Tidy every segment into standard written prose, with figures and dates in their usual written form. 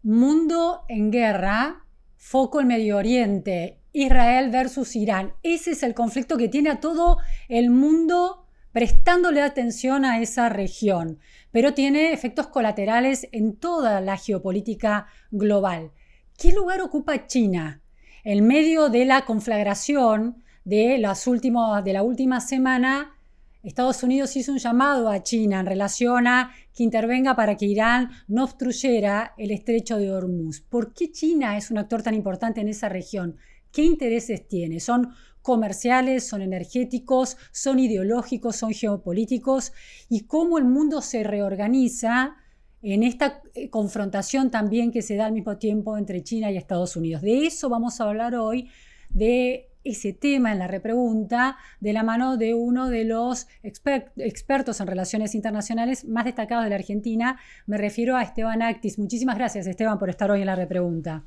Mundo en guerra, foco en Medio Oriente, Israel versus Irán. Ese es el conflicto que tiene a todo el mundo prestándole atención a esa región, pero tiene efectos colaterales en toda la geopolítica global. ¿Qué lugar ocupa China? En medio de la conflagración de la última semana, Estados Unidos hizo un llamado a China en relación a que intervenga para que Irán no obstruyera el estrecho de Hormuz. ¿Por qué China es un actor tan importante en esa región? ¿Qué intereses tiene? ¿Son comerciales, son energéticos, son ideológicos, son geopolíticos? ¿Y cómo el mundo se reorganiza en esta confrontación también que se da al mismo tiempo entre China y Estados Unidos? De eso vamos a hablar hoy, de ese tema en la repregunta, de la mano de uno de los expertos en relaciones internacionales más destacados de la Argentina. Me refiero a Esteban Actis. Muchísimas gracias, Esteban, por estar hoy en la repregunta.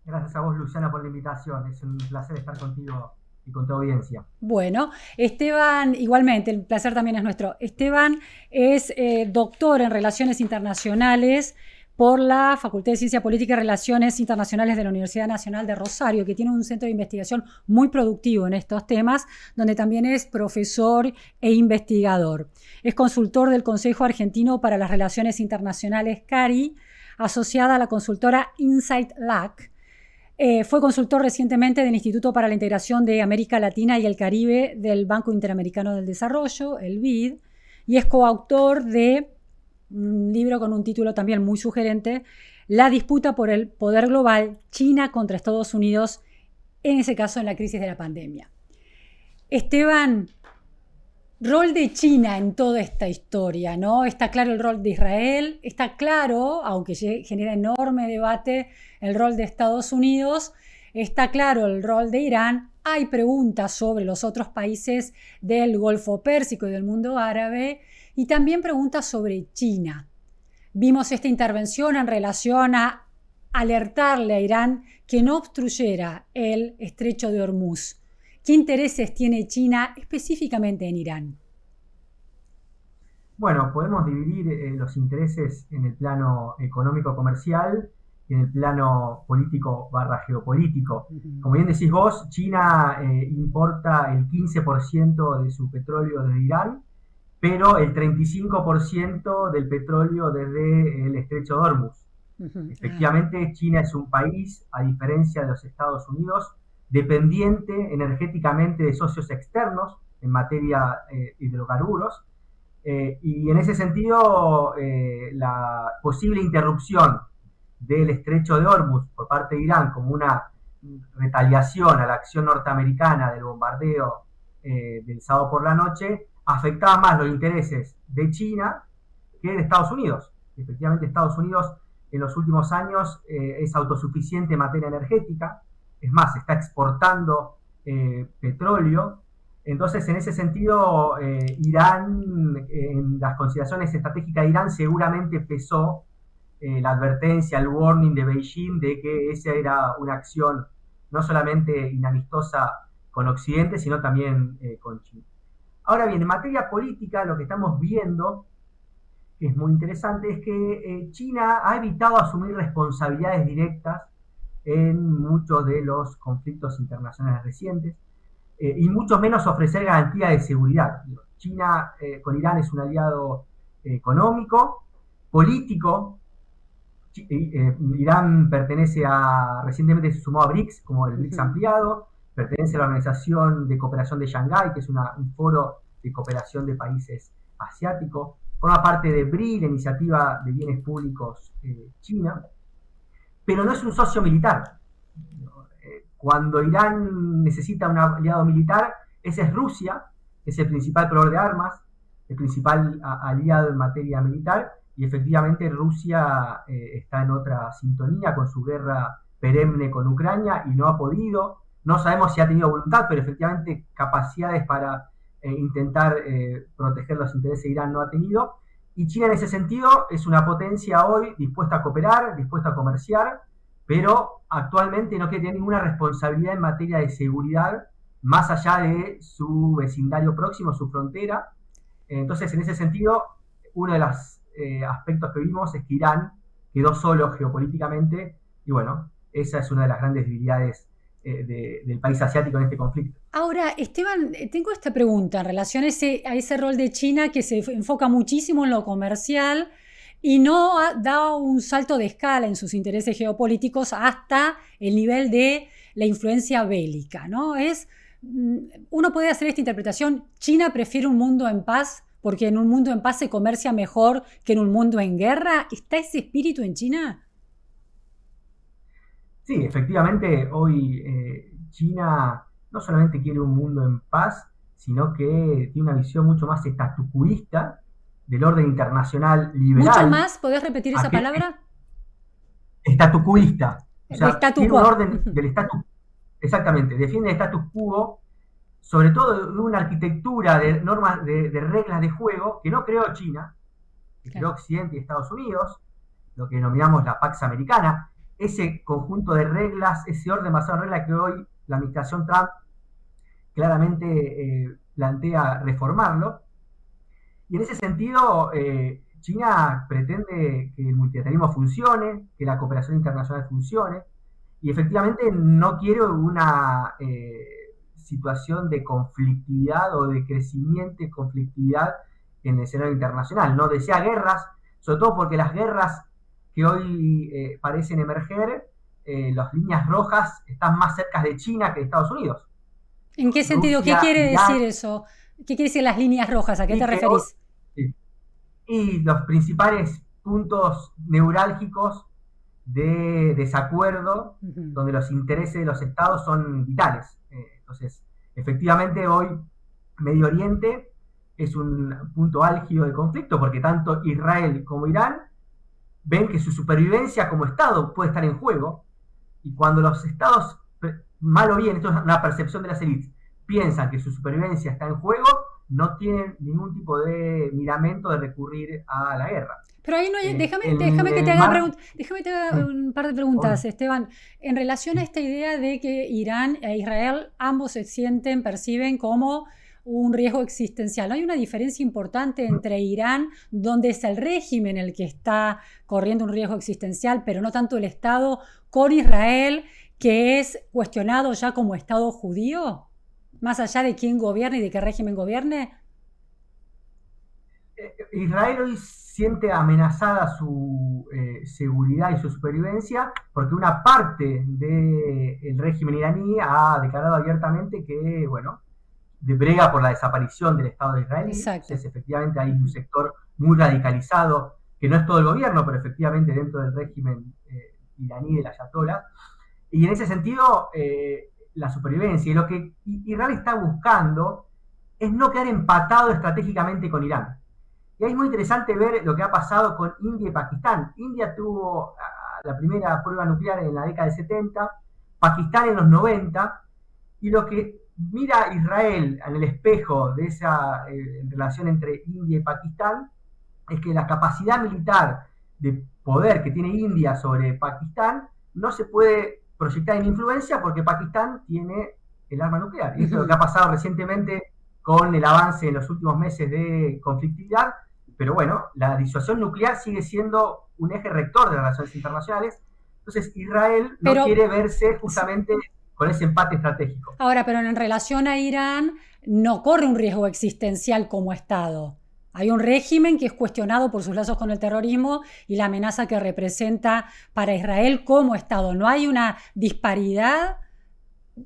Gracias a vos, Luciana, por la invitación. Es un placer estar contigo y con tu audiencia. Bueno, Esteban, igualmente, el placer también es nuestro. Esteban es doctor en Relaciones Internacionales por la Facultad de Ciencia Política y Relaciones Internacionales de la Universidad Nacional de Rosario, que tiene un centro de investigación muy productivo en estos temas, donde también es profesor e investigador. Es consultor del Consejo Argentino para las Relaciones Internacionales, CARI, asociada a la consultora Insight LAC. Fue consultor recientemente del Instituto para la Integración de América Latina y el Caribe del Banco Interamericano del Desarrollo, el BID, y es coautor de un libro con un título también muy sugerente, La disputa por el poder global, China contra Estados Unidos, en ese caso en la crisis de la pandemia. Esteban, rol de China en toda esta historia, ¿no? Está claro el rol de Israel, está claro, aunque genera enorme debate, el rol de Estados Unidos, está claro el rol de Irán. Hay preguntas sobre los otros países del Golfo Pérsico y del mundo árabe, y también preguntas sobre China. Vimos esta intervención en relación a alertarle a Irán que no obstruyera el estrecho de Hormuz. ¿Qué intereses tiene China específicamente en Irán? Bueno, podemos dividir los intereses en el plano económico-comercial y en el plano político/geopolítico. Como bien decís vos, China importa el 15% de su petróleo desde Irán, pero el 35% del petróleo desde el estrecho de Hormuz. Efectivamente, China es un país, a diferencia de los Estados Unidos, dependiente energéticamente de socios externos en materia de hidrocarburos, y en ese sentido la posible interrupción del estrecho de Hormuz por parte de Irán como una retaliación a la acción norteamericana del bombardeo del sábado por la noche afectaba más los intereses de China que de Estados Unidos. Efectivamente, Estados Unidos en los últimos años es autosuficiente en materia energética, es más, está exportando petróleo. Entonces, en ese sentido, Irán, en las consideraciones estratégicas de Irán, seguramente pesó la advertencia, el warning de Beijing de que esa era una acción no solamente inamistosa con Occidente, sino también con China. Ahora bien, en materia política, lo que estamos viendo, que es muy interesante, es que China ha evitado asumir responsabilidades directas en muchos de los conflictos internacionales recientes, y mucho menos ofrecer garantía de seguridad. China con Irán es un aliado económico, político. Irán recientemente se sumó a BRICS, como el BRICS ampliado, pertenece a la Organización de Cooperación de Shanghái, que es un foro de cooperación de países asiáticos, forma parte de BRI, la Iniciativa de Bienes Públicos China, pero no es un socio militar. Cuando Irán necesita un aliado militar, ese es Rusia, es el principal proveedor de armas, el principal aliado en materia militar, y efectivamente Rusia está en otra sintonía con su guerra perenne con Ucrania y no ha podido. No sabemos si ha tenido voluntad, pero efectivamente capacidades para intentar proteger los intereses de Irán no ha tenido. Y China en ese sentido es una potencia hoy dispuesta a cooperar, dispuesta a comerciar, pero actualmente no quiere tener ninguna responsabilidad en materia de seguridad más allá de su vecindario próximo, su frontera. Entonces, en ese sentido, uno de los aspectos que vimos es que Irán, quedó solo geopolíticamente, y bueno, esa es una de las grandes debilidades del país asiático en este conflicto. Ahora, Esteban, tengo esta pregunta en relación a ese rol de China que se enfoca muchísimo en lo comercial y no da un salto de escala en sus intereses geopolíticos hasta el nivel de la influencia bélica, ¿no? Uno puede hacer esta interpretación: China prefiere un mundo en paz porque en un mundo en paz se comercia mejor que en un mundo en guerra. ¿Está ese espíritu en China? Sí, efectivamente, hoy China no solamente quiere un mundo en paz, sino que tiene una visión mucho más estatucuista del orden internacional ¿Mucho liberal. más? ¿Podés repetir esa palabra? Estatucuista. O De sea, statu tiene un quo. orden del status, exactamente, defiende el status quo, sobre todo de una arquitectura de normas, de reglas de juego que no creó China, que creó Occidente y Estados Unidos, lo que denominamos la Pax Americana. Ese conjunto de reglas, ese orden basado en reglas que hoy la administración Trump claramente plantea reformarlo. Y en ese sentido, China pretende que el multilateralismo funcione, que la cooperación internacional funcione, y efectivamente no quiere una situación de conflictividad o de crecimiento y conflictividad en el escenario internacional. No desea guerras, sobre todo porque las guerras que hoy parecen emerger, las líneas rojas están más cerca de China que de Estados Unidos. ¿En qué sentido? Rusia, ¿Qué quiere Irán, decir eso? ¿Qué quiere decir las líneas rojas? ¿A qué te referís? Y los principales puntos neurálgicos de desacuerdo, donde los intereses de los estados son vitales. Entonces, efectivamente, hoy Medio Oriente es un punto álgido de conflicto, porque tanto Israel como Irán ven que su supervivencia como estado puede estar en juego, y cuando los estados, mal o bien, esto es una percepción de las élites, piensan que su supervivencia está en juego, no tienen ningún tipo de miramento de recurrir a la guerra. Pero ahí no hay, déjame que te haga un par de preguntas, Esteban. En relación a esta idea de que Irán e Israel ambos se sienten, perciben como un riesgo existencial. ¿No hay una diferencia importante entre Irán, donde es el régimen el que está corriendo un riesgo existencial, pero no tanto el Estado, con Israel, que es cuestionado ya como Estado judío? Más allá de quién gobierne y de qué régimen gobierne. Israel hoy siente amenazada su seguridad y su supervivencia porque una parte del régimen iraní ha declarado abiertamente que, bueno, brega por la desaparición del Estado de Israel. Entonces, efectivamente, hay un sector muy radicalizado, que no es todo el gobierno, pero efectivamente dentro del régimen iraní del ayatollah. Y en ese sentido, la supervivencia y lo que Israel está buscando es no quedar empatado estratégicamente con Irán. Y ahí es muy interesante ver lo que ha pasado con India y Pakistán. India tuvo la primera prueba nuclear en la década de 70, Pakistán en los 90, y lo que mira Israel en el espejo de esa relación entre India y Pakistán es que la capacidad militar de poder que tiene India sobre Pakistán no se puede proyectar en influencia porque Pakistán tiene el arma nuclear. Y eso es lo que ha pasado recientemente con el avance en los últimos meses de conflictividad. Pero bueno, la disuasión nuclear sigue siendo un eje rector de las relaciones internacionales. Entonces Israel no quiere verse justamente con ese empate estratégico. Ahora, pero en relación a Irán, no corre un riesgo existencial como Estado. Hay un régimen que es cuestionado por sus lazos con el terrorismo y la amenaza que representa para Israel como Estado. ¿No hay una disparidad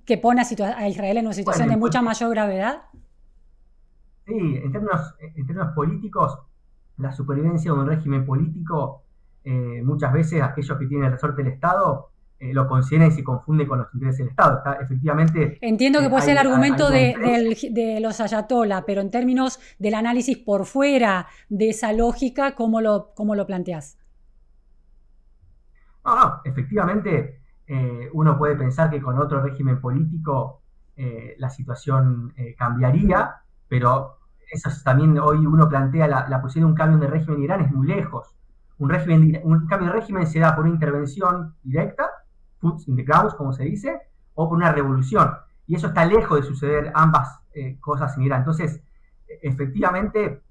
que pone a Israel en una situación de mucha mayor gravedad? Sí, en términos políticos, la supervivencia de un régimen político, muchas veces aquellos que tienen el resorte del Estado lo consideran y se confunden con los intereses del Estado. Efectivamente. Entiendo que puede ser el argumento de los ayatollah, pero en términos del análisis por fuera de esa lógica, ¿cómo lo planteás? No, efectivamente, uno puede pensar que con otro régimen político la situación cambiaría, pero eso también hoy uno plantea la posibilidad de un cambio de régimen en Irán es muy lejos. Un cambio de régimen se da por una intervención directa, boots in the ground, como se dice, o por una revolución. Y eso está lejos de suceder ambas cosas en Irán. Entonces, efectivamente,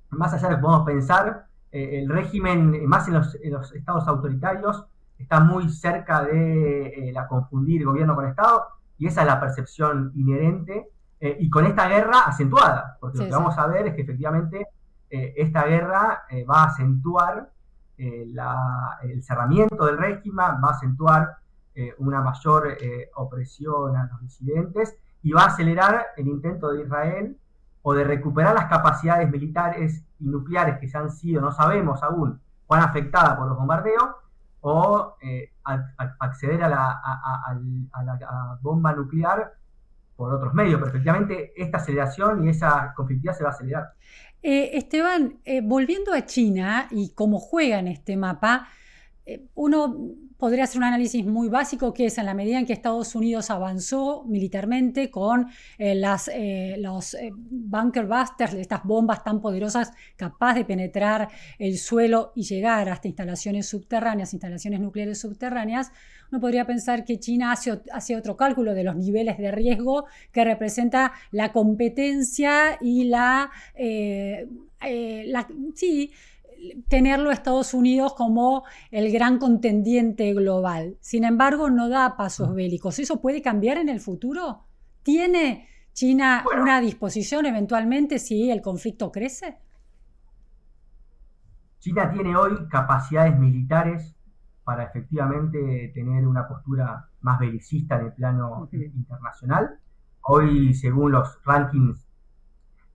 más allá de lo que podemos pensar, el régimen, más en los estados autoritarios, está muy cerca de la confundir gobierno con Estado, y esa es la percepción inherente, y con esta guerra acentuada, porque lo que vamos a ver es que efectivamente esta guerra va a acentuar el cerramiento del régimen, va a acentuar una mayor opresión a los disidentes, y va a acelerar el intento de Israel o de recuperar las capacidades militares y nucleares que se han sido, no sabemos aún, cuán afectadas por los bombardeos, o acceder a la bomba nuclear por otros medios. Pero efectivamente esta aceleración y esa conflictividad se va a acelerar. Esteban, volviendo a China y cómo juega en este mapa, uno podría hacer un análisis muy básico, que es en la medida en que Estados Unidos avanzó militarmente con los bunker busters, estas bombas tan poderosas capaces de penetrar el suelo y llegar hasta instalaciones subterráneas, instalaciones nucleares subterráneas, uno podría pensar que China hace otro cálculo de los niveles de riesgo que representa la competencia y tenerlo a Estados Unidos como el gran contendiente global. Sin embargo, no da pasos bélicos. ¿Eso puede cambiar en el futuro? ¿Tiene China una disposición eventualmente si el conflicto crece? China tiene hoy capacidades militares para efectivamente tener una postura más belicista en el plano internacional. Hoy, según los rankings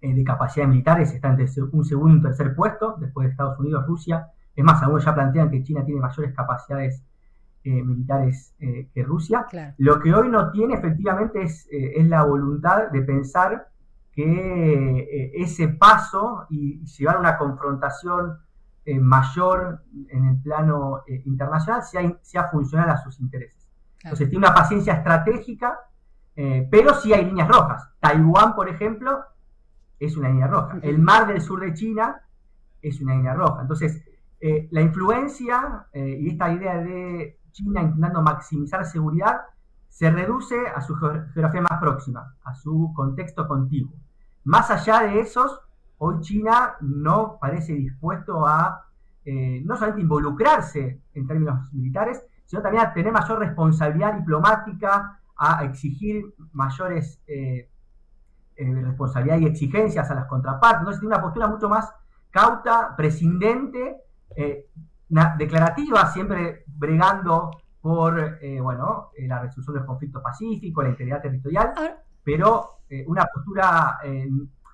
de capacidades militares, está entre un segundo y un tercer puesto, después de Estados Unidos, Rusia. Es más, algunos ya plantean que China tiene mayores capacidades militares que Rusia. Claro. Lo que hoy no tiene efectivamente es la voluntad de pensar que ese paso y llevar una confrontación mayor en el plano internacional sea funcional a sus intereses. Claro. Entonces tiene una paciencia estratégica, pero sí hay líneas rojas. Taiwán, por ejemplo, es una línea roja. El mar del sur de China es una línea roja. Entonces, la influencia y esta idea de China intentando maximizar seguridad se reduce a su geografía más próxima, a su contexto contiguo. Más allá de esos, hoy China no parece dispuesto a no solamente involucrarse en términos militares, sino también a tener mayor responsabilidad diplomática, a exigir mayores responsabilidad y exigencias a las contrapartes. Entonces tiene una postura mucho más cauta, prescindente, declarativa, siempre bregando por la resolución de los conflictos pacíficos, la integridad territorial, pero una postura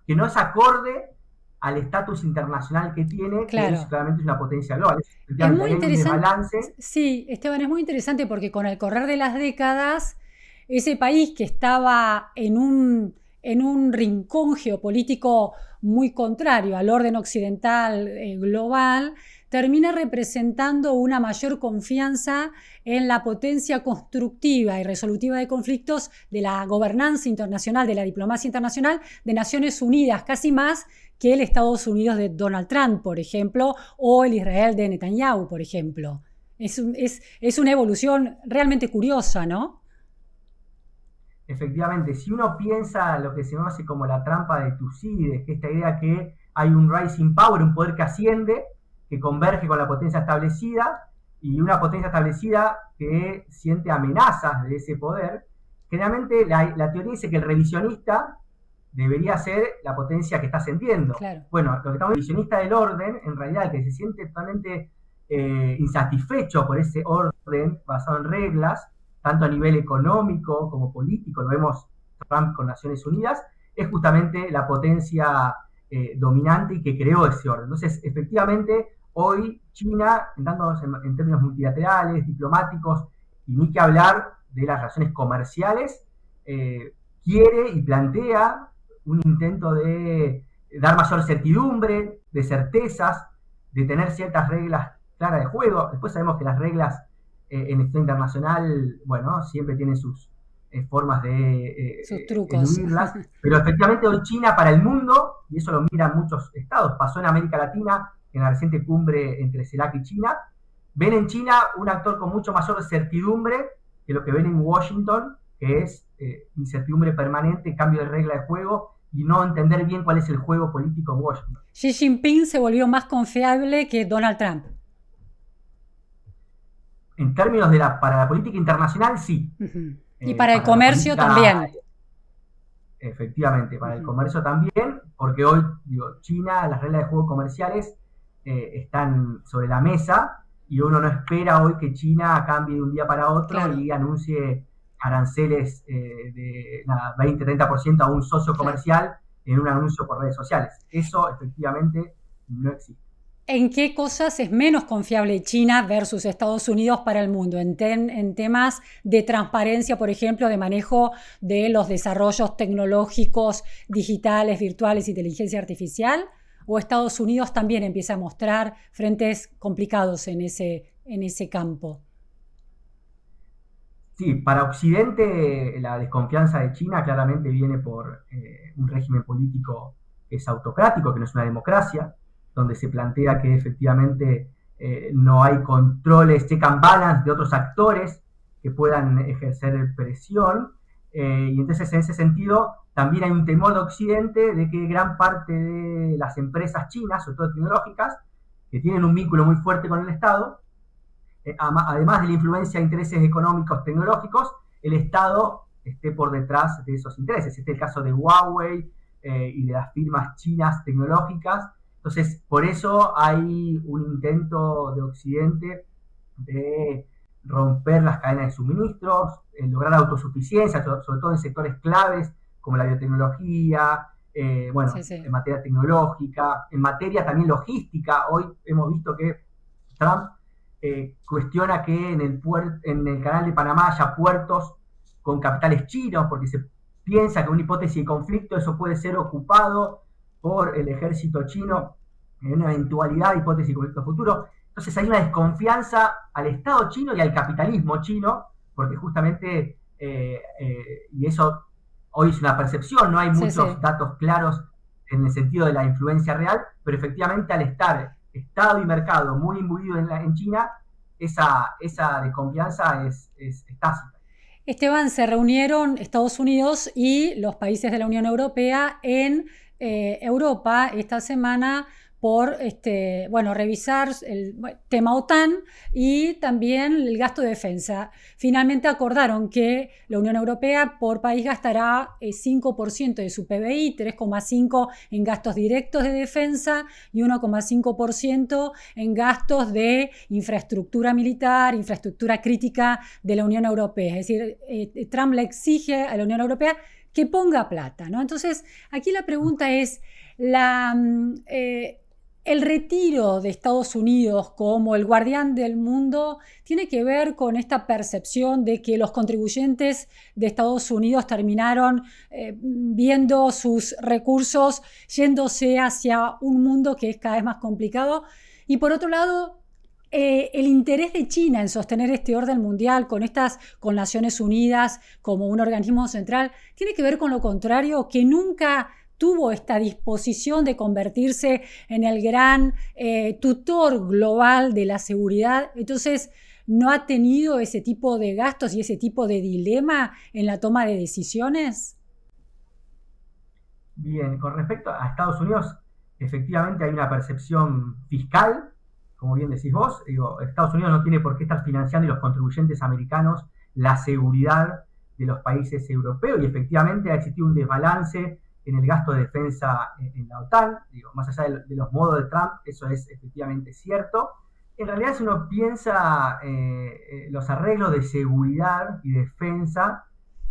que no es acorde al estatus internacional que tiene, claro, que claramente es una potencia global. Es muy interesante. Sí, Esteban, es muy interesante porque con el correr de las décadas, ese país que estaba en un rincón geopolítico muy contrario al orden occidental global, termina representando una mayor confianza en la potencia constructiva y resolutiva de conflictos de la gobernanza internacional, de la diplomacia internacional de Naciones Unidas, casi más que el Estados Unidos de Donald Trump, por ejemplo, o el Israel de Netanyahu, por ejemplo. Es una evolución realmente curiosa, ¿no? Efectivamente, si uno piensa lo que se conoce como la trampa de Tucídides, que esta idea que hay un rising power, un poder que asciende, que converge con la potencia establecida, y una potencia establecida que siente amenazas de ese poder, generalmente la teoría dice que el revisionista debería ser la potencia que está ascendiendo. Claro. Bueno, lo que estamos revisionista del orden, en realidad el que se siente totalmente insatisfecho por ese orden basado en reglas, tanto a nivel económico como político, lo vemos Trump con Naciones Unidas, es justamente la potencia dominante y que creó ese orden. Entonces, efectivamente, hoy China, en términos multilaterales, diplomáticos, y ni que hablar de las relaciones comerciales, quiere y plantea un intento de dar mayor certidumbre, de certezas, de tener ciertas reglas claras de juego. Después sabemos que las reglas en el sistema internacional, bueno, siempre tienen sus formas de sus trucos, eludirlas, pero efectivamente hoy China para el mundo, y eso lo miran muchos estados, pasó en América Latina en la reciente cumbre entre CELAC y China, ven en China un actor con mucho mayor certidumbre que lo que ven en Washington, que es incertidumbre permanente, cambio de regla de juego, y no entender bien cuál es el juego político en Washington. Xi Jinping se volvió más confiable que Donald Trump. En términos para la política internacional, sí. Y para el comercio también. Efectivamente, para el comercio también, porque hoy, China, las reglas de juego comerciales están sobre la mesa y uno no espera hoy que China cambie de un día para otro y anuncie aranceles de 20-30% a un socio comercial en un anuncio por redes sociales. Eso efectivamente no existe. ¿En qué cosas es menos confiable China versus Estados Unidos para el mundo? ¿En temas de transparencia, por ejemplo, de manejo de los desarrollos tecnológicos, digitales, virtuales, inteligencia artificial? ¿O Estados Unidos también empieza a mostrar frentes complicados en ese campo? Sí, para Occidente la desconfianza de China claramente viene por un régimen político que es autocrático, que no es una democracia, donde se plantea que efectivamente no hay controles, check and balance de otros actores que puedan ejercer presión. Y entonces en ese sentido también hay un temor de Occidente de que gran parte de las empresas chinas, sobre todo tecnológicas, que tienen un vínculo muy fuerte con el Estado, además de la influencia de intereses económicos tecnológicos, el Estado esté por detrás de esos intereses. Este es el caso de Huawei y de las firmas chinas tecnológicas. Entonces, por eso hay un intento de Occidente de romper las cadenas de suministros, lograr autosuficiencia, sobre todo en sectores claves como la biotecnología, en materia tecnológica, en materia también logística. Hoy hemos visto que Trump cuestiona que en el canal de Panamá haya puertos con capitales chinos, porque se piensa que una hipótesis de conflicto eso puede ser ocupado por el ejército chino en una eventualidad de hipótesis de conflicto futuro. Entonces hay una desconfianza al Estado chino y al capitalismo chino, porque justamente, y eso hoy es una percepción, no hay muchos datos claros en el sentido de la influencia real, pero efectivamente al estar Estado y mercado muy imbuido en China, esa desconfianza es tácita. Esteban, se reunieron Estados Unidos y los países de la Unión Europea en Europa esta semana por revisar el tema OTAN y también el gasto de defensa. Finalmente acordaron que la Unión Europea por país gastará 5% de su PBI, 3,5% en gastos directos de defensa y 1,5% en gastos de infraestructura militar, infraestructura crítica de la Unión Europea. Es decir, Trump le exige a la Unión Europea que ponga plata, ¿no? Entonces, aquí la pregunta es, el retiro de Estados Unidos como el guardián del mundo tiene que ver con esta percepción de que los contribuyentes de Estados Unidos terminaron viendo sus recursos yéndose hacia un mundo que es cada vez más complicado. Y por otro lado, el interés de China en sostener este orden mundial con Naciones Unidas como un organismo central tiene que ver con lo contrario, que nunca tuvo esta disposición de convertirse en el gran tutor global de la seguridad. Entonces, ¿no ha tenido ese tipo de gastos y ese tipo de dilema en la toma de decisiones? Bien, con respecto a Estados Unidos, efectivamente hay una percepción fiscal, como bien decís vos. Estados Unidos no tiene por qué estar financiando y los contribuyentes americanos la seguridad de los países europeos, y efectivamente ha existido un desbalance en el gasto de defensa en la OTAN. Más allá de los modos de Trump, eso es efectivamente cierto. En realidad, si uno piensa los arreglos de seguridad y defensa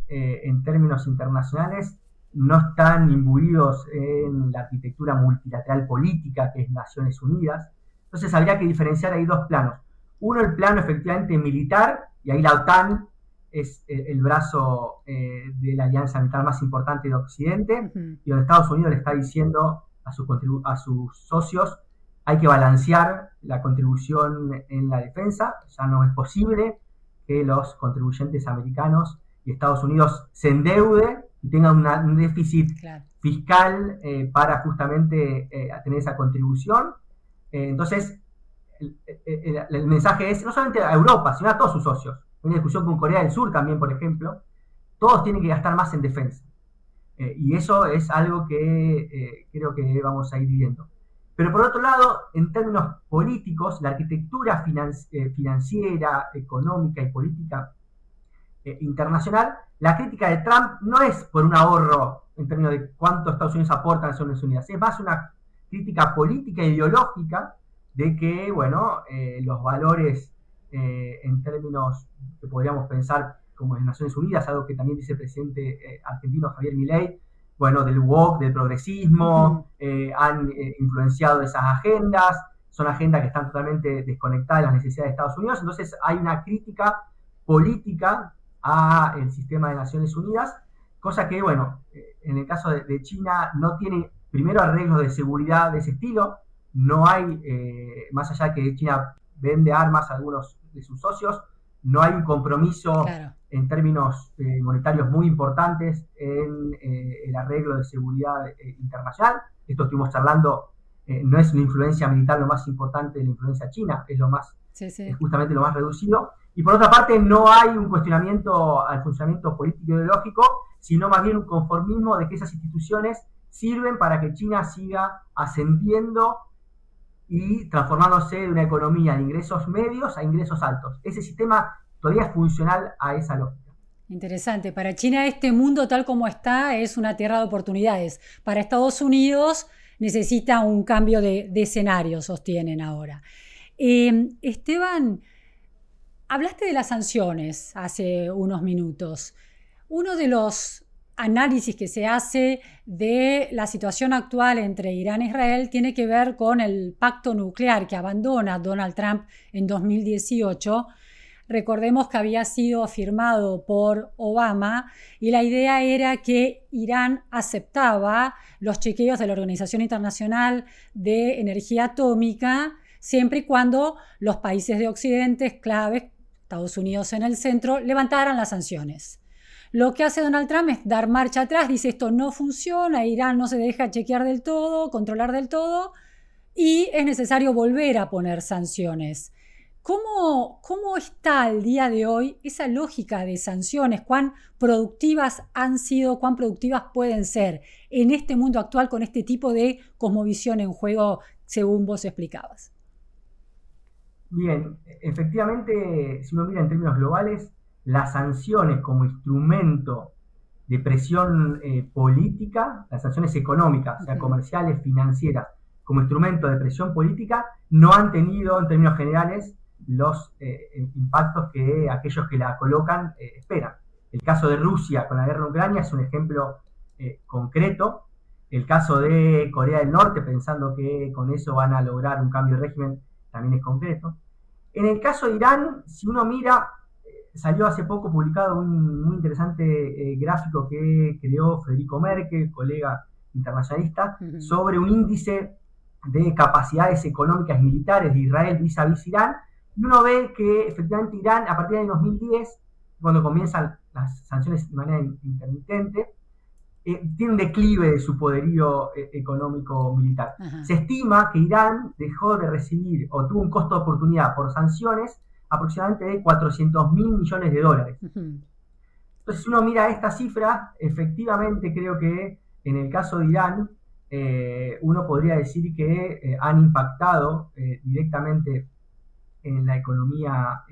en términos internacionales, no están imbuidos en la arquitectura multilateral política que es Naciones Unidas. Entonces habría que diferenciar ahí dos planos. Uno, el plano efectivamente militar, y ahí la OTAN es el brazo de la alianza militar más importante de Occidente, y donde Estados Unidos le está diciendo a sus socios: hay que balancear la contribución en la defensa. Ya no es posible que los contribuyentes americanos y Estados Unidos se endeude y tengan un déficit fiscal para justamente tener esa contribución. Entonces, el mensaje es no solamente a Europa, sino a todos sus socios. Hay una discusión con Corea del Sur también, por ejemplo. Todos tienen que gastar más en defensa. Y eso es algo que creo que vamos a ir viendo. Pero por otro lado, en términos políticos, la arquitectura financiera, económica y política internacional, la crítica de Trump no es por un ahorro en términos de cuánto Estados Unidos aporta a Naciones Unidas, es más una crítica política e ideológica de que, bueno, los valores en términos que podríamos pensar como en Naciones Unidas, algo que también dice el presidente argentino Javier Milei, bueno, del woke, del progresismo, han influenciado esas agendas, son agendas que están totalmente desconectadas de las necesidades de Estados Unidos, entonces hay una crítica política al sistema de Naciones Unidas, cosa que, bueno, en el caso de China no tiene, primero, arreglos de seguridad de ese estilo, no hay, más allá de que China vende armas a algunos de sus socios, no hay un compromiso en términos monetarios muy importantes en el arreglo de seguridad internacional. Esto estuvimos charlando, no es una influencia militar lo más importante de la influencia china, es lo más, es justamente lo más reducido. Y por otra parte, no hay un cuestionamiento al funcionamiento político e ideológico, sino más bien un conformismo de que esas instituciones sirven para que China siga ascendiendo y transformándose de una economía de ingresos medios a ingresos altos. Ese sistema todavía es funcional a esa lógica. Interesante. Para China este mundo tal como está es una tierra de oportunidades. Para Estados Unidos necesita un cambio de escenario, sostienen ahora. Esteban, hablaste de las sanciones hace unos minutos. Uno de los análisis que se hace de la situación actual entre Irán e Israel tiene que ver con el pacto nuclear que abandona Donald Trump en 2018. Recordemos que había sido firmado por Obama y la idea era que Irán aceptaba los chequeos de la Organización Internacional de Energía Atómica siempre y cuando los países de Occidente claves, Estados Unidos en el centro, levantaran las sanciones. Lo que hace Donald Trump es dar marcha atrás, dice esto no funciona, Irán no se deja chequear del todo, controlar del todo y es necesario volver a poner sanciones. ¿Cómo está al día de hoy esa lógica de sanciones? ¿Cuán productivas han sido, cuán productivas pueden ser en este mundo actual con este tipo de cosmovisión en juego, según vos explicabas? Bien, efectivamente, si uno mira en términos globales, las sanciones como instrumento de presión política, las sanciones económicas, o sea, comerciales, financieras, como instrumento de presión política, no han tenido en términos generales los impactos que aquellos que la colocan esperan. El caso de Rusia con la guerra en Ucrania es un ejemplo concreto. El caso de Corea del Norte, pensando que con eso van a lograr un cambio de régimen, también es concreto. En el caso de Irán, si uno mira, salió hace poco publicado un muy interesante gráfico que creó Federico Merkel, colega internacionalista, sobre un índice de capacidades económicas y militares de Israel vis-a-vis Irán, y uno ve que efectivamente Irán, a partir del 2010, cuando comienzan las sanciones de manera intermitente, tiene un declive de su poderío económico-militar. Se estima que Irán dejó de recibir o tuvo un costo de oportunidad por sanciones aproximadamente de $400.000 millones. Entonces, si uno mira esta cifra, efectivamente creo que en el caso de Irán, uno podría decir que han impactado directamente en la economía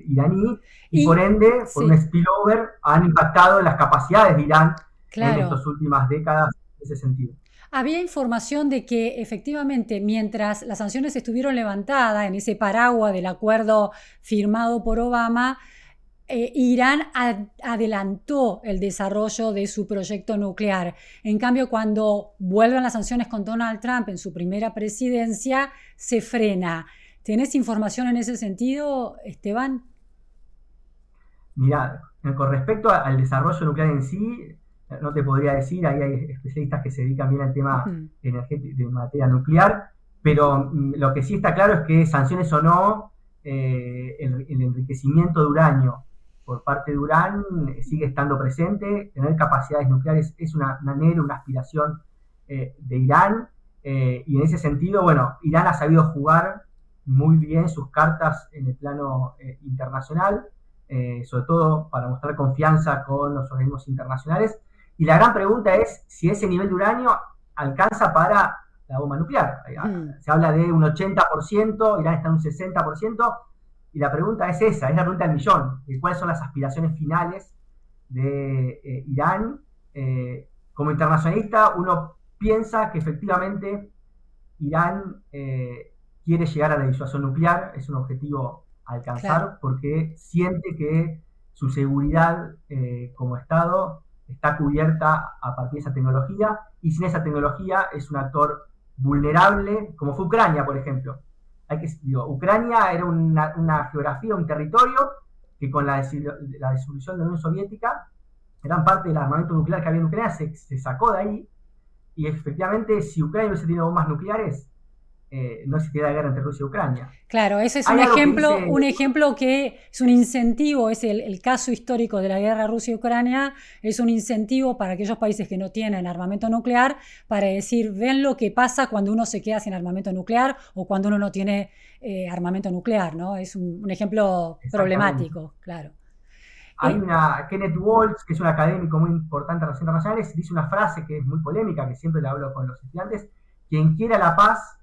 iraní y por ende, por un spillover, han impactado en las capacidades de Irán en estas últimas décadas en ese sentido. Había información de que efectivamente mientras las sanciones estuvieron levantadas en ese paraguas del acuerdo firmado por Obama, Irán adelantó el desarrollo de su proyecto nuclear. En cambio, cuando vuelven las sanciones con Donald Trump en su primera presidencia, se frena. ¿Tenés información en ese sentido, Esteban? Mirá, con respecto al desarrollo nuclear en sí, no te podría decir, ahí hay especialistas que se dedican bien al tema energético de materia nuclear, pero lo que sí está claro es que sanciones o no, el enriquecimiento de uranio por parte de Irán sigue estando presente. Tener capacidades nucleares es un anhelo, una aspiración de Irán, y en ese sentido, bueno, Irán ha sabido jugar muy bien sus cartas en el plano internacional, sobre todo para mostrar confianza con los organismos internacionales. Y la gran pregunta es si ese nivel de uranio alcanza para la bomba nuclear. Se habla de un 80%, Irán está en un 60%, y la pregunta es esa, es la pregunta del millón, de cuáles son las aspiraciones finales de Irán. Como internacionalista, uno piensa que efectivamente Irán quiere llegar a la disuasión nuclear, es un objetivo a alcanzar, Claro. porque siente que su seguridad como Estado está cubierta a partir de esa tecnología, y sin esa tecnología es un actor vulnerable, como fue Ucrania, por ejemplo. Ucrania era una geografía, un territorio que con la disolución de la Unión Soviética, gran parte del armamento nuclear que había en Ucrania se sacó de ahí, y efectivamente si Ucrania hubiese tenido bombas nucleares, no existiría guerra entre Rusia y Ucrania. Claro, ese es Hay algo que dice, un ejemplo que es un incentivo, es el caso histórico de la guerra Rusia y Ucrania, es un incentivo para aquellos países que no tienen armamento nuclear, para decir, ven lo que pasa cuando uno se queda sin armamento nuclear o cuando uno no tiene armamento nuclear, ¿no? Es un ejemplo problemático, claro. Hay Kenneth Waltz, que es un académico muy importante en relaciones internacionales, dice una frase que es muy polémica, que siempre la hablo con los estudiantes: quien quiera la paz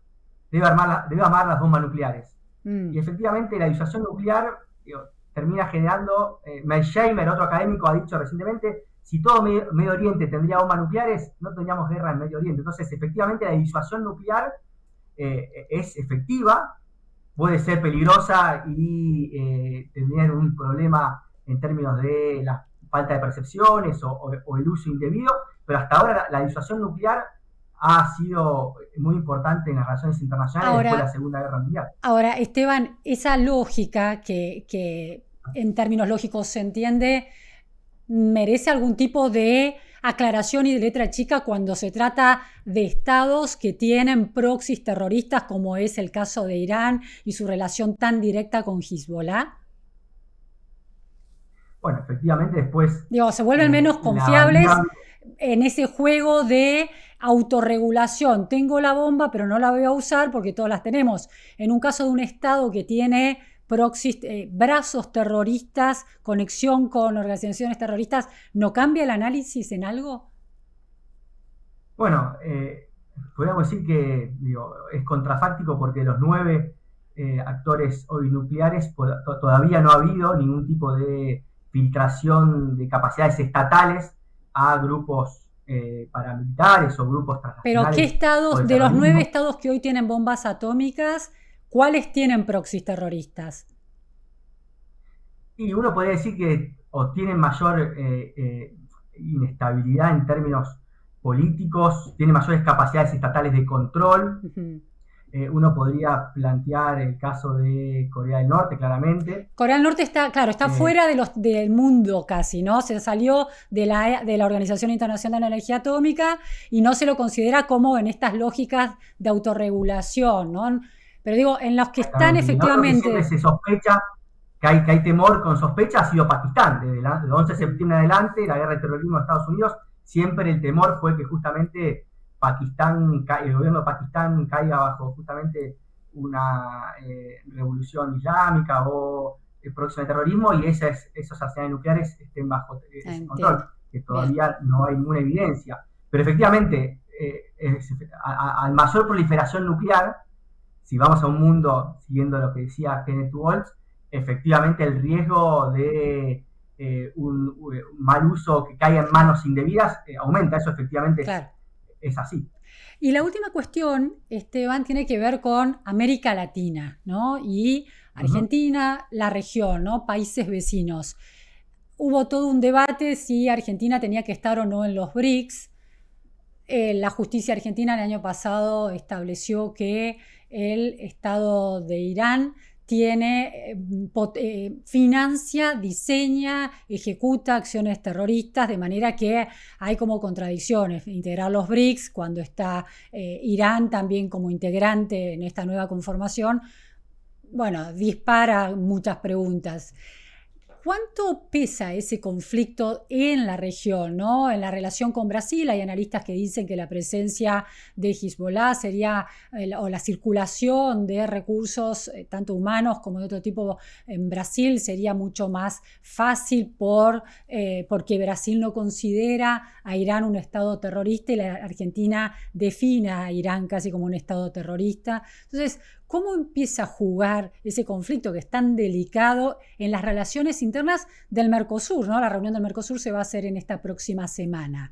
debe amar las bombas nucleares. Y efectivamente la disuasión nuclear termina generando, Mearsheimer, otro académico, ha dicho recientemente, si todo Medio Oriente tendría bombas nucleares, no tendríamos guerra en Medio Oriente. Entonces, efectivamente, la disuasión nuclear es efectiva, puede ser peligrosa y tener un problema en términos de la falta de percepciones o el uso indebido, pero hasta ahora la disuasión nuclear ha sido muy importante en las relaciones internacionales después de la Segunda Guerra Mundial. Ahora, Esteban, esa lógica que en términos lógicos se entiende, ¿merece algún tipo de aclaración y de letra chica cuando se trata de estados que tienen proxies terroristas, como es el caso de Irán y su relación tan directa con Hezbollah? Bueno, efectivamente después... se vuelven menos confiables en ese juego de autorregulación. Tengo la bomba, pero no la voy a usar porque todas las tenemos. En un caso de un estado que tiene proxies, brazos terroristas, conexión con organizaciones terroristas, ¿no cambia el análisis en algo? Bueno, podríamos decir que es contrafáctico porque los 9 actores hoy nucleares todavía no ha habido ningún tipo de filtración de capacidades estatales a grupos paramilitares o grupos transnacionales. Pero ¿qué estados, de los 9 estados que hoy tienen bombas atómicas, cuáles tienen proxies terroristas? Y uno podría decir que o tienen mayor inestabilidad en términos políticos, tienen mayores capacidades estatales de control. Uno podría plantear el caso de Corea del Norte, claramente. Corea del Norte está fuera del mundo casi, ¿no? Se salió de la Organización Internacional de Energía Atómica y no se lo considera como en estas lógicas de autorregulación, ¿no? Pero digo, en los que están efectivamente... Siempre se sospecha que hay temor con sospecha, ha sido Pakistán. Desde el 11 de septiembre en adelante, la guerra de terrorismo de Estados Unidos, siempre el temor fue que justamente el gobierno de Pakistán caiga bajo justamente una revolución islámica o próxima de terrorismo, y esos arsenales nucleares estén bajo ese control, que todavía no hay ninguna evidencia. Pero efectivamente, a mayor proliferación nuclear, si vamos a un mundo, siguiendo lo que decía Kenneth Waltz, efectivamente el riesgo de un mal uso que caiga en manos indebidas aumenta. Eso efectivamente es así. Y la última cuestión, Esteban, tiene que ver con América Latina, ¿no? Y Argentina, la región, ¿no? Países vecinos. Hubo todo un debate si Argentina tenía que estar o no en los BRICS. La justicia argentina el año pasado estableció que el Estado de Irán financia, diseña, ejecuta acciones terroristas, de manera que hay como contradicciones. Integrar los BRICS cuando está Irán también como integrante en esta nueva conformación, bueno, dispara muchas preguntas. ¿Cuánto pesa ese conflicto en la región, ¿no? En la relación con Brasil hay analistas que dicen que la presencia de Hezbollah sería, o la circulación de recursos, tanto humanos como de otro tipo, en Brasil sería mucho más fácil porque Brasil no considera a Irán un estado terrorista y la Argentina define a Irán casi como un estado terrorista. Entonces, ¿cómo empieza a jugar ese conflicto que es tan delicado en las relaciones internas del Mercosur, ¿no? La reunión del Mercosur se va a hacer en esta próxima semana.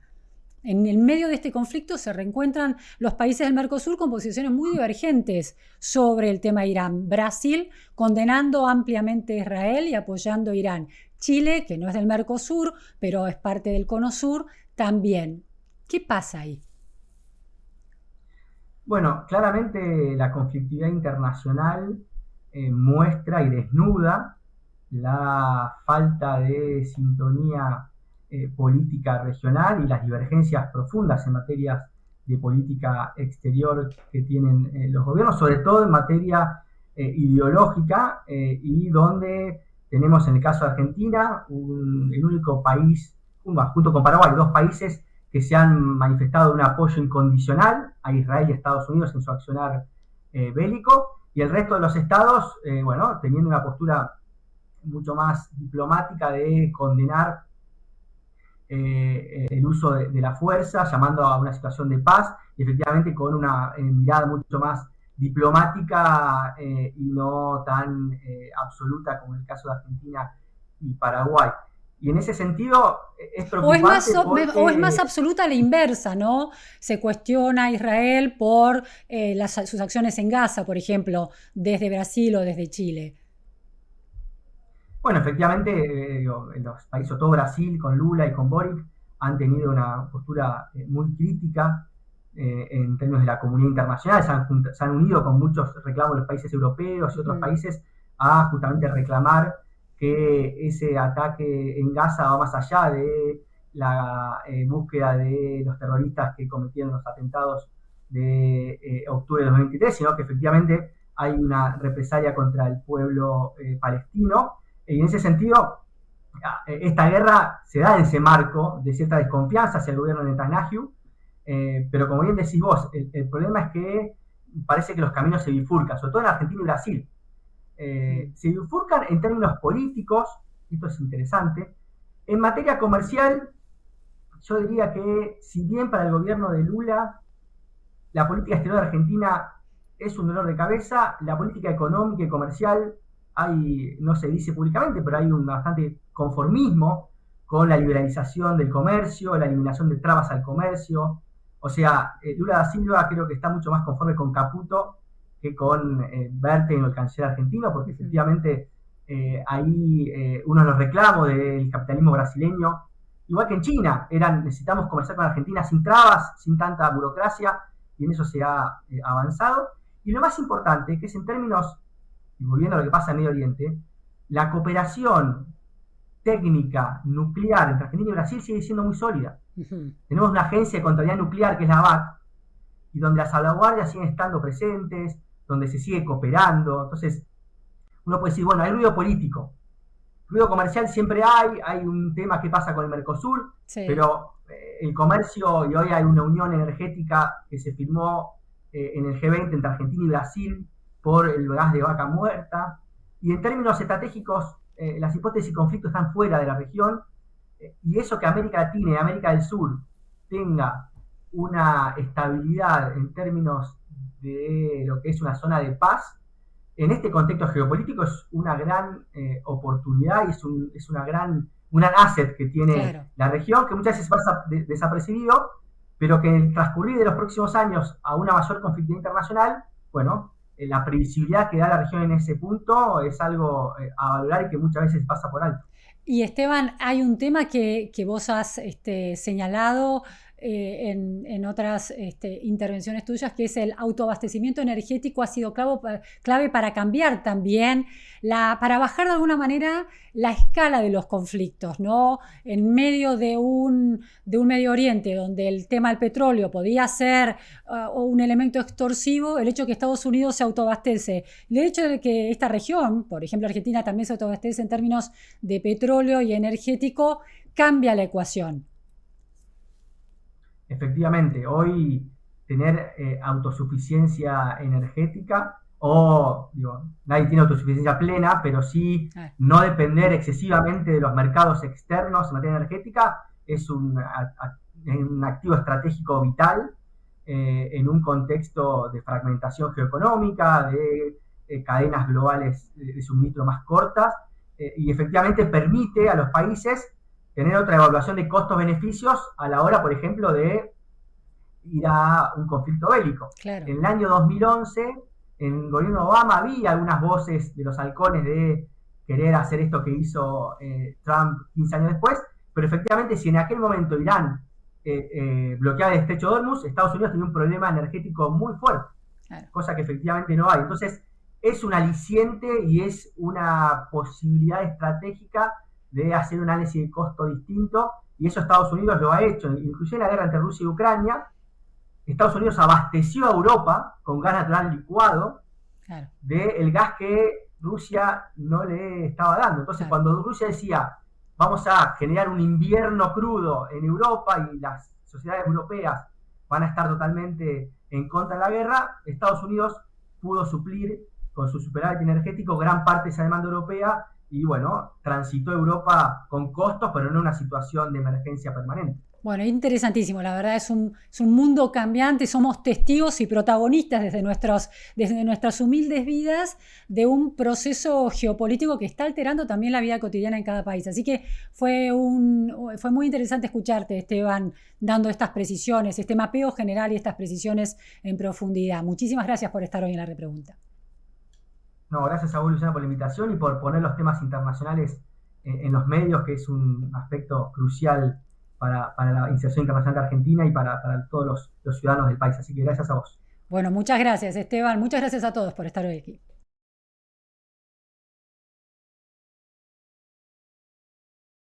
En el medio de este conflicto se reencuentran los países del Mercosur con posiciones muy divergentes sobre el tema Irán. Brasil condenando ampliamente a Israel y apoyando a Irán. Chile, que no es del Mercosur, pero es parte del Cono Sur, también. ¿Qué pasa ahí? Bueno, claramente la conflictividad internacional muestra y desnuda la falta de sintonía política regional y las divergencias profundas en materias de política exterior que tienen los gobiernos, sobre todo en materia ideológica, y donde tenemos en el caso de Argentina el único país, junto con Paraguay, dos países que se han manifestado un apoyo incondicional a Israel y a Estados Unidos en su accionar bélico, y el resto de los estados, bueno, teniendo una postura mucho más diplomática de condenar el uso de la fuerza, llamando a una situación de paz, y efectivamente con una mirada mucho más diplomática y no tan absoluta como en el caso de Argentina y Paraguay. Y en ese sentido es preocupante o es más absoluta a la inversa, ¿no? Se cuestiona a Israel por sus acciones en Gaza, por ejemplo, desde Brasil o desde Chile. Bueno, efectivamente, los países, sobre todo Brasil, con Lula y con Boric, han tenido una postura muy crítica en términos de la comunidad internacional. Se han unido con muchos reclamos de los países europeos y otros países a justamente reclamar que ese ataque en Gaza va más allá de la búsqueda de los terroristas que cometieron los atentados de octubre de 2023, sino que efectivamente hay una represalia contra el pueblo palestino. Y en ese sentido, esta guerra se da en ese marco de cierta desconfianza hacia el gobierno de Netanyahu, pero como bien decís vos, el problema es que parece que los caminos se bifurcan, sobre todo en Argentina y Brasil. Se bifurcan en términos políticos, esto es interesante. En materia comercial, yo diría que si bien para el gobierno de Lula la política exterior de Argentina es un dolor de cabeza, la política económica y comercial no se dice públicamente, pero hay un bastante conformismo con la liberalización del comercio, la eliminación de trabas al comercio. O sea, Lula da Silva creo que está mucho más conforme con Caputo que con Berten, el canciller argentino, porque efectivamente ahí uno de los reclamos del capitalismo brasileño, igual que en China, necesitamos comerciar con Argentina sin trabas, sin tanta burocracia, y en eso se ha avanzado. Y lo más importante es que es en términos, y volviendo a lo que pasa en Medio Oriente, la cooperación técnica nuclear entre Argentina y Brasil sigue siendo muy sólida. Tenemos una agencia de contabilidad nuclear que es la ABAC, y donde las salvaguardias siguen estando presentes, donde se sigue cooperando. Entonces, uno puede decir, bueno, hay ruido político. Ruido comercial siempre hay un tema que pasa con el Mercosur, sí, pero el comercio, y hoy hay una unión energética que se firmó en el G20 entre Argentina y Brasil por el gas de vaca muerta, y en términos estratégicos las hipótesis y conflictos están fuera de la región, y eso que América Latina y América del Sur tenga una estabilidad en términos de lo que es una zona de paz, en este contexto geopolítico es una gran oportunidad y es un gran asset que tiene la región, que muchas veces pasa desapercibido, pero que en el transcurrir de los próximos años a una mayor conflictividad internacional, bueno, la previsibilidad que da la región en ese punto es algo a valorar y que muchas veces pasa por alto. Y Esteban, hay un tema que vos has señalado en otras intervenciones tuyas, que es el autoabastecimiento energético ha sido clave para cambiar también, para bajar de alguna manera la escala de los conflictos, ¿no? En medio de un Medio Oriente donde el tema del petróleo podía ser un elemento extorsivo, el hecho de que Estados Unidos se autoabastece, el hecho de que esta región, por ejemplo Argentina, también se autoabastece en términos de petróleo y energético, cambia la ecuación. Efectivamente, hoy tener autosuficiencia energética, o digo, nadie tiene autosuficiencia plena, pero sí no depender excesivamente de los mercados externos en materia energética, es un activo estratégico vital en un contexto de fragmentación geoeconómica, de cadenas globales de suministro más cortas, y efectivamente permite a los países tener otra evaluación de costos-beneficios a la hora, por ejemplo, de ir a un conflicto bélico. Claro. En el año 2011, en el gobierno de Obama había algunas voces de los halcones de querer hacer esto que hizo Trump 15 años después, pero efectivamente si en aquel momento Irán bloqueaba el estrecho de Hormuz, Estados Unidos tenía un problema energético muy fuerte, claro, cosa que efectivamente no hay. Entonces es un aliciente y es una posibilidad estratégica de hacer un análisis de costo distinto, y eso Estados Unidos lo ha hecho. Inclusive en la guerra entre Rusia y Ucrania, Estados Unidos abasteció a Europa con gas natural licuado, claro, del gas que Rusia no le estaba dando. Entonces, claro, cuando Rusia decía, vamos a generar un invierno crudo en Europa y las sociedades europeas van a estar totalmente en contra de la guerra, Estados Unidos pudo suplir con su superávit energético gran parte de esa demanda europea, y bueno, transitó Europa con costos, pero no en una situación de emergencia permanente. Bueno, interesantísimo, la verdad es un mundo cambiante, somos testigos y protagonistas desde nuestras humildes vidas de un proceso geopolítico que está alterando también la vida cotidiana en cada país. Así que fue muy interesante escucharte, Esteban, dando estas precisiones, este mapeo general y estas precisiones en profundidad. Muchísimas gracias por estar hoy en la repregunta. No, gracias a vos, Luciana, por la invitación y por poner los temas internacionales en los medios, que es un aspecto crucial para la inserción internacional de Argentina y para todos los ciudadanos del país. Así que gracias a vos. Bueno, muchas gracias, Esteban. Muchas gracias a todos por estar hoy aquí.